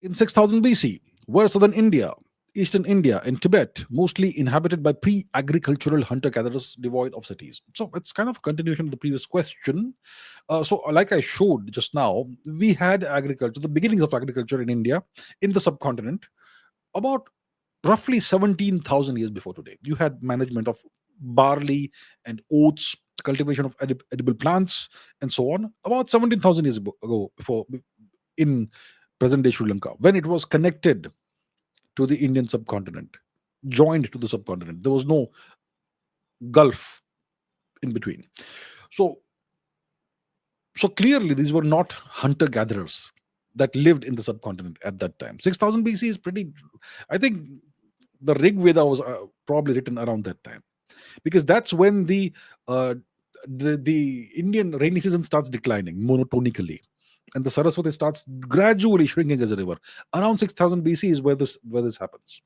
In 6000 BC, were southern India, eastern India, and Tibet, mostly inhabited by pre agricultural hunter gatherers devoid of cities. So it's kind of a continuation of the previous question. So, like I showed just now, we had agriculture, the beginnings of agriculture in India, in the subcontinent, about roughly 17,000 years before today. You had management of barley and oats, cultivation of edible plants, and so on, about 17,000 years ago, before in present day Sri Lanka, when it was connected to the Indian subcontinent, joined to the subcontinent. There was no gulf in between. So, so clearly, these were not hunter gatherers that lived in the subcontinent at that time. 6000 BC is pretty. I think the Rig Veda was probably written around that time, because that's when uh, the Indian rainy season starts declining monotonically, and the Saraswati starts gradually shrinking as a river. Around 6000 BC is where this happens.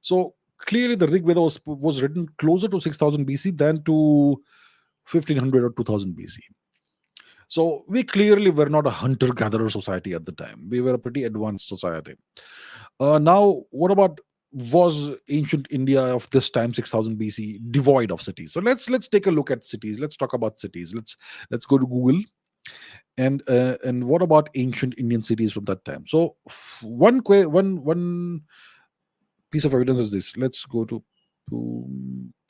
So clearly, the Rig Veda was written closer to 6000 BC than to 1500 or 2000 BC. So we clearly were not a hunter gatherer society at the time. We were a pretty advanced society. Now, what about, was ancient India of this time, 6000 BC, devoid of cities? So let's take a look at cities. Let's talk about cities. Let's go to Google, and what about ancient Indian cities from that time? So one piece of evidence is this. Let's go to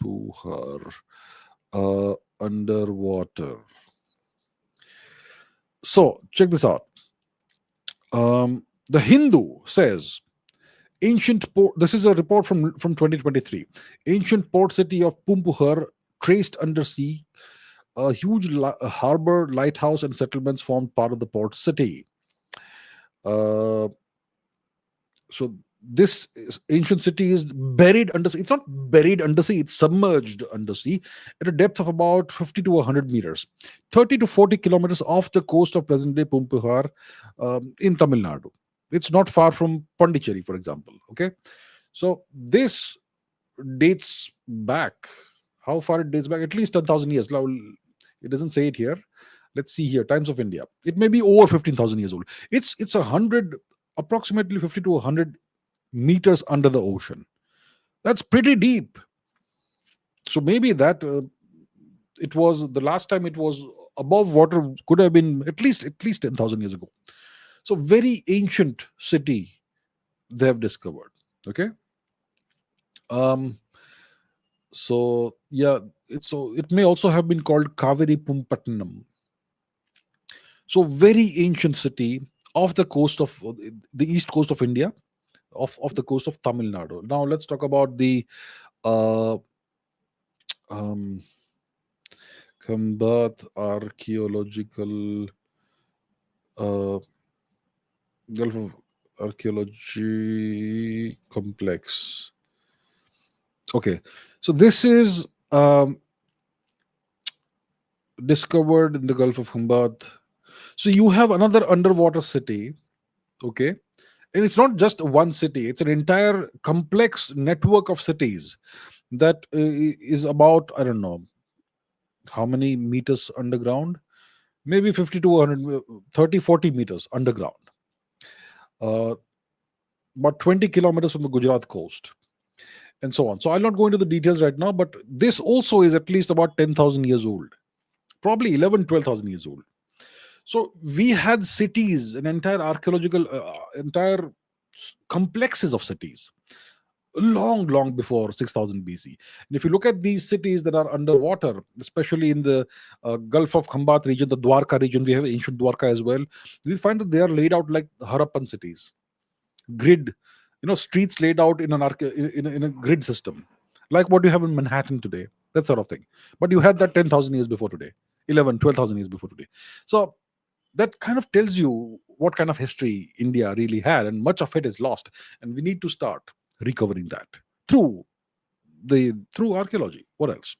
Puhar, underwater. So check this out. The Hindu says ancient port. This is a report from 2023. Ancient port city of Pumpuhar traced under sea. A huge harbor, lighthouse, and settlements formed part of the port city. Uh, so ancient city is buried under sea. It's not buried under sea, it's submerged under sea at a depth of about 50 to 100 meters, 30 to 40 kilometers off the coast of present day Pumpihar, in Tamil Nadu. It's not far from Pondicherry, for example. Okay, so this dates back. How far it dates back? At least 10,000 years. Now, it doesn't say it here. Let's see here. Times of India. It may be over 15,000 years old. It's 100, approximately 50 to 100 meters under the ocean. That's pretty deep. So maybe that it was the last time it was above water could have been at least 10,000 years ago. So very ancient city they have discovered. Okay. Um. So yeah, it may also have been called Kaveri Pumpatnam. So very ancient city off the coast of the east coast of India, off the coast of Tamil Nadu. Now let's talk about the uh, um, Khambat archaeological Gulf of Archaeology Complex. Okay, so this is discovered in the Gulf of Khambat. So you have another underwater city. Okay, and it's not just one city; it's an entire complex network of cities that is about, I don't know how many meters underground, maybe 50 to 100, 30, 40 meters underground, uh, about 20 kilometers from the Gujarat coast, and so on. So I'll not go into the details right now, but this also is at least about 10,000 years old, probably 11, 12,000 years old. So we had cities, an entire archaeological, entire complexes of cities, long before 6000 BC. And if you look at these cities that are underwater, especially in the Gulf of Khambat region, the Dwarka region, we have ancient Dwarka as well. We find that they are laid out like Harappan cities, grid, streets laid out in in a grid system, like what you have in Manhattan today, that sort of thing. But you had that 10,000 years before today, 11, 12,000 years before today. So that kind of tells you what kind of history India really had, and much of it is lost, and we need to start recovering that through archaeology. What else?